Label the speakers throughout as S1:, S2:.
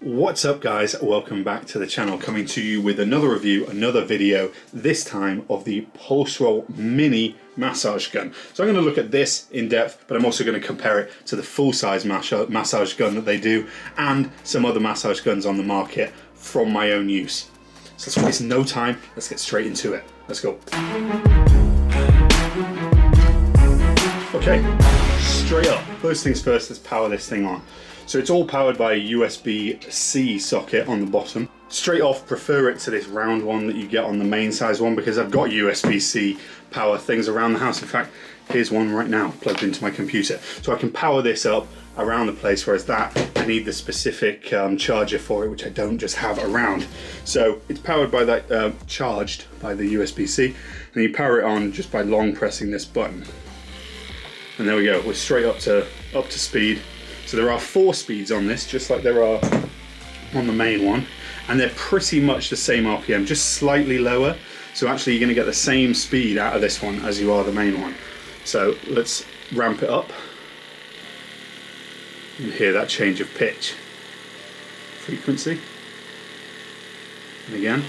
S1: What's up guys, welcome back to the channel, coming to you with another review, another video, this time of the PULSEROLL mini massage gun. So I'm going to look at this in depth, but I'm also going to compare it to the full-size massage gun that they do and some other massage guns on the market from my own use. So let's waste no time, let's get straight into it. Let's go. Okay, straight up, first things first, let's power this thing on. So it's all powered by a USB-C socket on the bottom. Straight off, prefer it to this round one that you get on the main size one because I've got USB-C power things around the house. In fact, here's one right now plugged into my computer. So I can power this up around the place, whereas that, I need the specific charger for it, which I don't just have around. So it's powered by that, charged by the USB-C, and you power it on just by long pressing this button. And there we go, we're straight up to speed. So there are 4 speeds on this, just like there are on the main one, and they're pretty much the same RPM, just slightly lower. So actually you're going to get the same speed out of this one as you are the main one. So let's ramp it up. You hear that change of pitch, frequency, and again.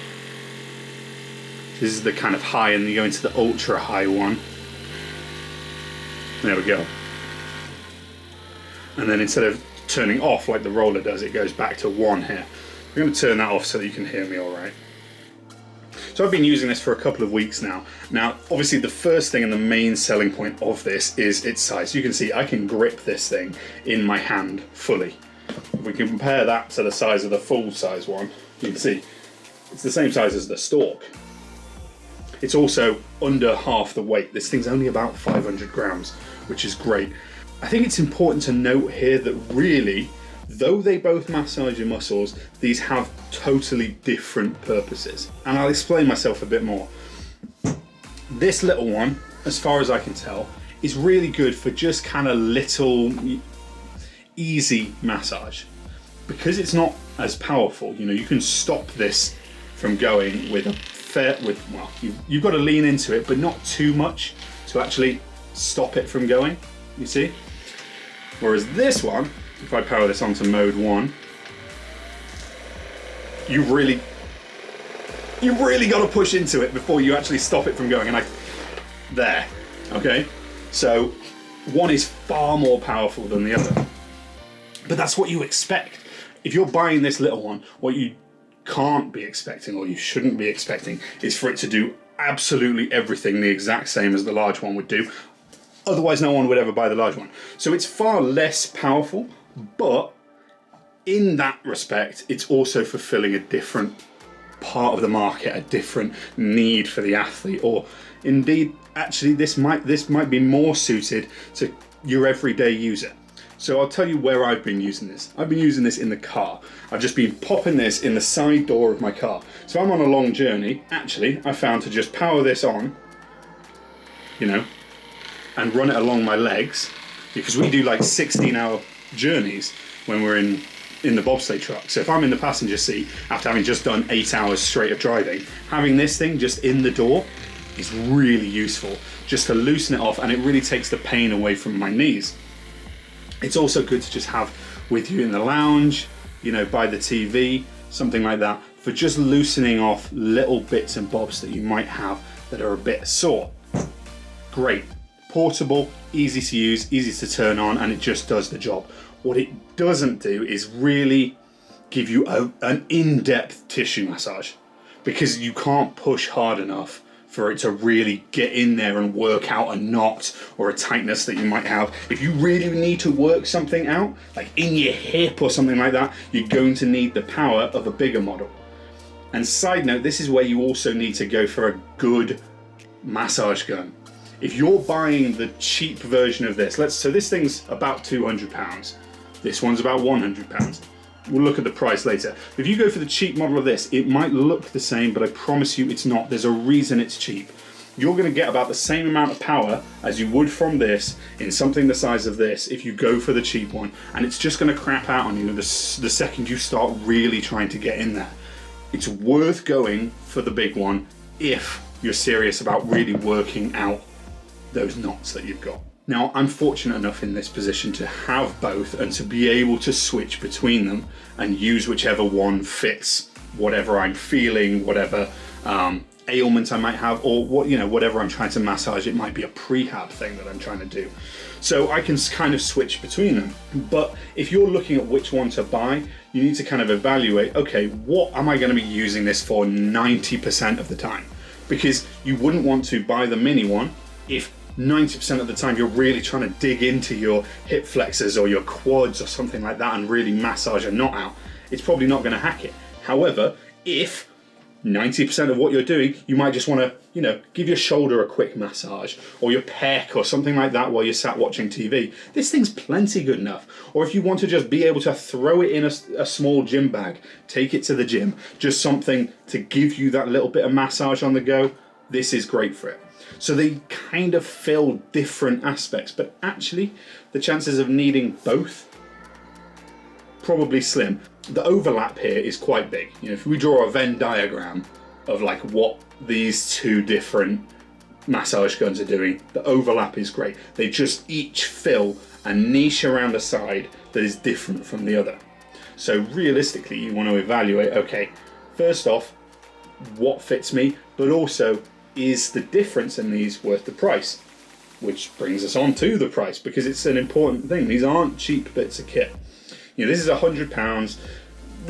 S1: This is the kind of high, and you go into the ultra high one. There we go. And then instead of turning off like the roller does, it goes back to 1 here. I'm going to turn that off so that you can hear me all right. So I've been using this for a couple of weeks now. Now, obviously the first thing and the main selling point of this is its size. You can see I can grip this thing in my hand fully. If we can compare that to the size of the full size one, you can see it's the same size as the stalk. It's also under half the weight. This thing's only about 500 grams, which is great. I think it's important to note here that really, though they both massage your muscles, these have totally different purposes. And I'll explain myself a bit more. This little one, as far as I can tell, is really good for just kind of little easy massage. Because it's not as powerful, you know, you can stop this from going with a fair, well, you've got to lean into it, but not too much to actually stop it from going, you see? Whereas this one, if I power this onto mode 1, you've really got to push into it before you actually stop it from going. And there, okay? So one is far more powerful than the other. But that's what you expect. If you're buying this little one, what you can't be expecting, or you shouldn't be expecting, is for it to do absolutely everything the exact same as the large one would do. Otherwise, no one would ever buy the large one. So it's far less powerful, but in that respect, it's also fulfilling a different part of the market, a different need for the athlete, or indeed, actually, this might be more suited to your everyday user. So I'll tell you where I've been using this. I've been using this in the car. I've just been popping this in the side door of my car. So I'm on a long journey. Actually, I found to just power this on, you know, and run it along my legs, because we do like 16-hour journeys when we're in the bobsleigh truck. So if I'm in the passenger seat after having just done 8 hours straight of driving, having this thing just in the door is really useful, just to loosen it off, and it really takes the pain away from my knees. It's also good to just have with you in the lounge, you know, by the TV, something like that, for just loosening off little bits and bobs that you might have that are a bit sore. Great. Portable, easy to use, easy to turn on, and it just does the job. What it doesn't do is really give you an in-depth tissue massage, because you can't push hard enough for it to really get in there and work out a knot or a tightness that you might have. If you really need to work something out, like in your hip or something like that, you're going to need the power of a bigger model. And side note, this is where you also need to go for a good massage gun. If you're buying the cheap version of this, so this thing's about £200. This one's about £100. We'll look at the price later. If you go for the cheap model of this, it might look the same, but I promise you it's not. There's a reason it's cheap. You're going to get about the same amount of power as you would from this in something the size of this if you go for the cheap one, and it's just going to crap out on you the second you start really trying to get in there. It's worth going for the big one if you're serious about really working out those knots that you've got. Now, I'm fortunate enough in this position to have both and to be able to switch between them and use whichever one fits whatever I'm feeling, whatever ailment I might have, or what, you know, whatever I'm trying to massage. It might be a prehab thing that I'm trying to do. So I can kind of switch between them. But if you're looking at which one to buy, you need to kind of evaluate, okay, what am I going to be using this for 90% of the time? Because you wouldn't want to buy the mini one if 90% of the time you're really trying to dig into your hip flexors or your quads or something like that and really massage a knot out. It's probably not going to hack it. However, if 90% of what you're doing, you might just want to, you know, give your shoulder a quick massage or your pec or something like that while you're sat watching TV. This thing's plenty good enough. Or if you want to just be able to throw it in a small gym bag, take it to the gym, just something to give you that little bit of massage on the go, this is great for it. So they kind of fill different aspects, but actually the chances of needing both, probably slim. The overlap here is quite big. You know, if we draw a Venn diagram of like what these two different massage guns are doing, the overlap is great. They just each fill a niche around the side that is different from the other. So realistically, you want to evaluate, okay, first off, what fits me, but also, is the difference in these worth the price? Which brings us on to the price, because it's an important thing. These aren't cheap bits of kit. You know, this is £100.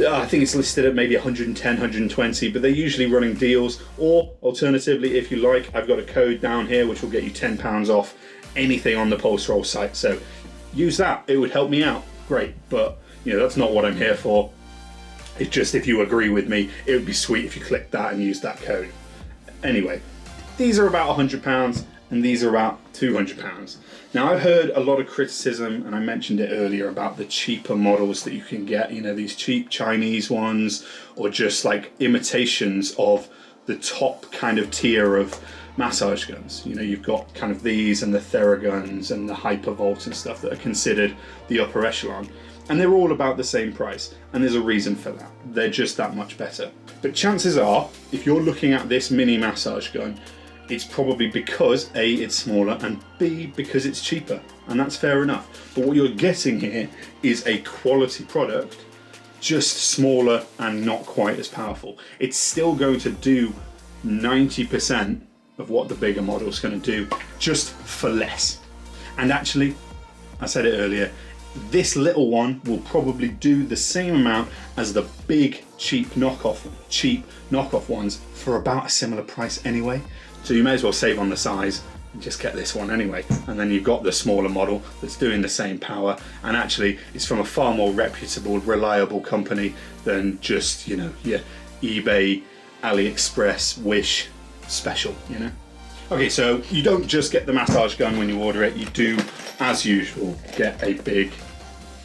S1: I think it's listed at maybe 110, 120, but they're usually running deals. Or alternatively, if you like, I've got a code down here which will get you £10 off anything on the PULSEROLL site. So use that. It would help me out. Great, but you know, that's not what I'm here for. It's just, if you agree with me, it would be sweet if you clicked that and used that code. Anyway, these are about £100 and these are about £200. Now, I've heard a lot of criticism, and I mentioned it earlier, about the cheaper models that you can get, you know, these cheap Chinese ones, or just like imitations of the top kind of tier of massage guns. You know, you've got kind of these and the Theraguns and the Hypervolt and stuff that are considered the upper echelon. And they're all about the same price, and there's a reason for that. They're just that much better. But chances are, if you're looking at this mini massage gun, it's probably because A, it's smaller, and B, because it's cheaper. And that's fair enough. But what you're getting here is a quality product, just smaller and not quite as powerful. It's still going to do 90% of what the bigger model's going to do, just for less. And actually, I said it earlier, this little one will probably do the same amount as the big cheap knockoff ones for about a similar price anyway. So you may as well save on the size and just get this one anyway. And then you've got the smaller model that's doing the same power, and actually it's from a far more reputable, reliable company than just, you know, your eBay, AliExpress, Wish special, you know. Okay, so you don't just get the massage gun when you order it, you do, as usual, get a big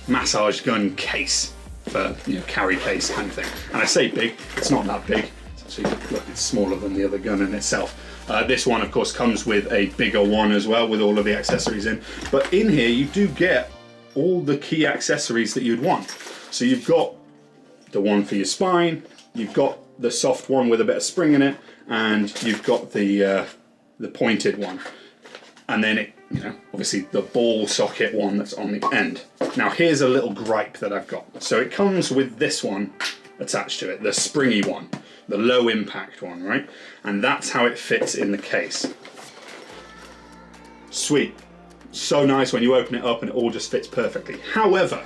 S1: massage gun case for, you know, carry case kind of thing. And I say big, it's not that big. It's actually, look, it's smaller than the other gun in itself. This one, of course, comes with a bigger one as well, with all of the accessories in. But in here, you do get all the key accessories that you'd want. So you've got the one for your spine, you've got the soft one with a bit of spring in it, and you've got the pointed one. And then it, you know, obviously the ball socket one that's on the end. Now here's a little gripe that I've got. So it comes with this one attached to it, the springy one, the low impact one, right? And that's how it fits in the case. Sweet. So nice when you open it up and it all just fits perfectly. However,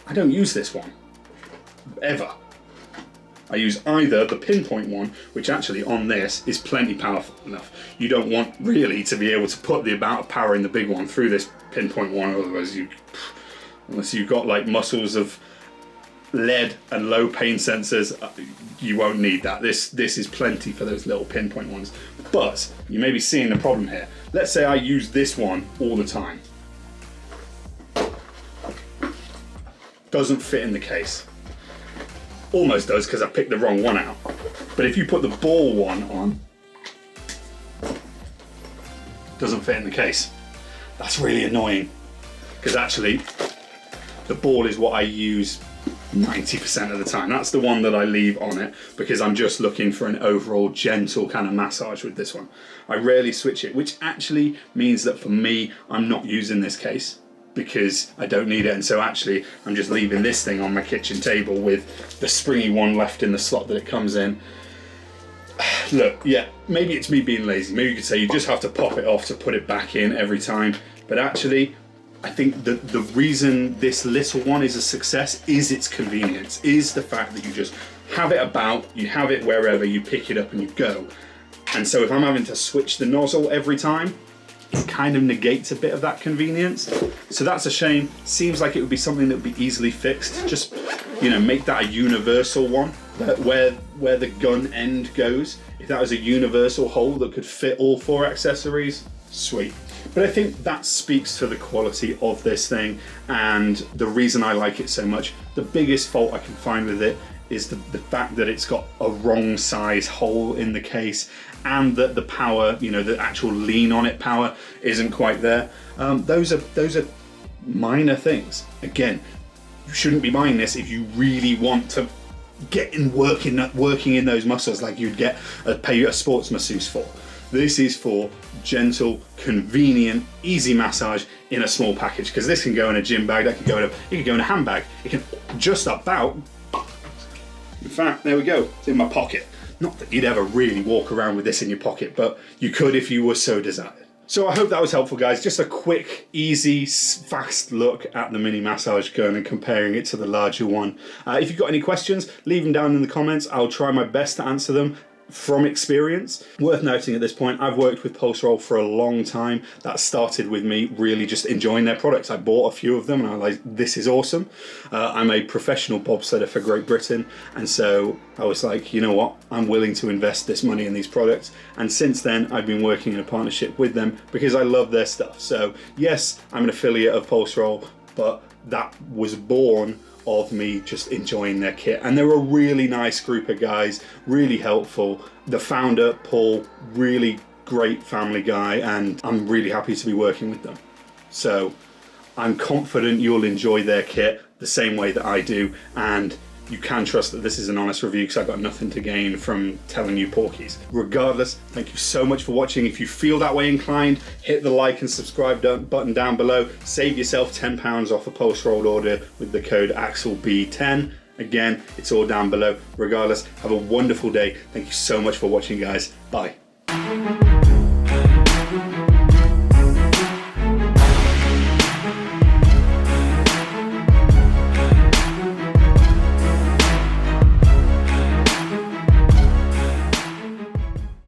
S1: I don't use this one, ever. I use either the pinpoint one, which actually on this is plenty powerful enough. You don't want really to be able to put the amount of power in the big one through this pinpoint one, otherwise unless you've got like muscles of lead and low pain sensors, you won't need that. This is plenty for those little pinpoint ones. But you may be seeing the problem here. Let's say I use this one all the time. Doesn't fit in the case. Almost does, because I picked the wrong one out. But if you put the ball one on, doesn't fit in the case. That's really annoying, because actually the ball is what I use 90% of the time. That's the one that I leave on it because I'm just looking for an overall gentle kind of massage with this one. I rarely switch it, which actually means that for me, I'm not using this case because I don't need it, and so actually I'm just leaving this thing on my kitchen table with the springy one left in the slot that it comes in. Look, yeah, maybe it's me being lazy. Maybe you could say you just have to pop it off to put it back in every time, but actually I think the reason this little one is a success is its convenience, is the fact that you just have it about, you have it wherever, you pick it up and you go. And so if I'm having to switch the nozzle every time, it kind of negates a bit of that convenience. So that's a shame. Seems like it would be something that would be easily fixed. Just, you know, make that a universal one, where the gun end goes. If that was a universal hole that could fit all 4 accessories, sweet. But I think that speaks to the quality of this thing and the reason I like it so much. The biggest fault I can find with it is the fact that it's got a wrong size hole in the case, and that the power, you know, the actual lean on it power isn't quite there. Those are minor things. Again, you shouldn't be buying this if you really want to get in working in those muscles like you'd pay a sports masseuse for. This is for gentle, convenient, easy massage in a small package, because this can go in a gym bag, it can go in a handbag, it can just about, in fact, there we go, it's in my pocket. Not that you'd ever really walk around with this in your pocket, but you could if you were so desired. So I hope that was helpful, guys. Just a quick, easy, fast look at the mini massage gun and comparing it to the larger one. If you've got any questions, leave them down in the comments. I'll try my best to answer them from experience. Worth noting at this point, I've worked with PULSEROLL for a long time. That started with me really just enjoying their products. I bought a few of them and I was like, this is awesome. I'm a professional bobsledder for Great Britain, and so I was like, you know what, I'm willing to invest this money in these products. And since then I've been working in a partnership with them because I love their stuff. So yes, I'm an affiliate of PULSEROLL, but that was born of me just enjoying their kit. And they're a really nice group of guys, really helpful. The founder, Paul, really great family guy, and I'm really happy to be working with them. So I'm confident you'll enjoy their kit the same way that I do, and you can trust that this is an honest review because I've got nothing to gain from telling you porkies. Regardless, thank you so much for watching. If you feel that way inclined, hit the like and subscribe button down below. Save yourself £10 off a PULSEROLL order with the code AXLB10. Again, it's all down below. Regardless, have a wonderful day. Thank you so much for watching, guys. Bye.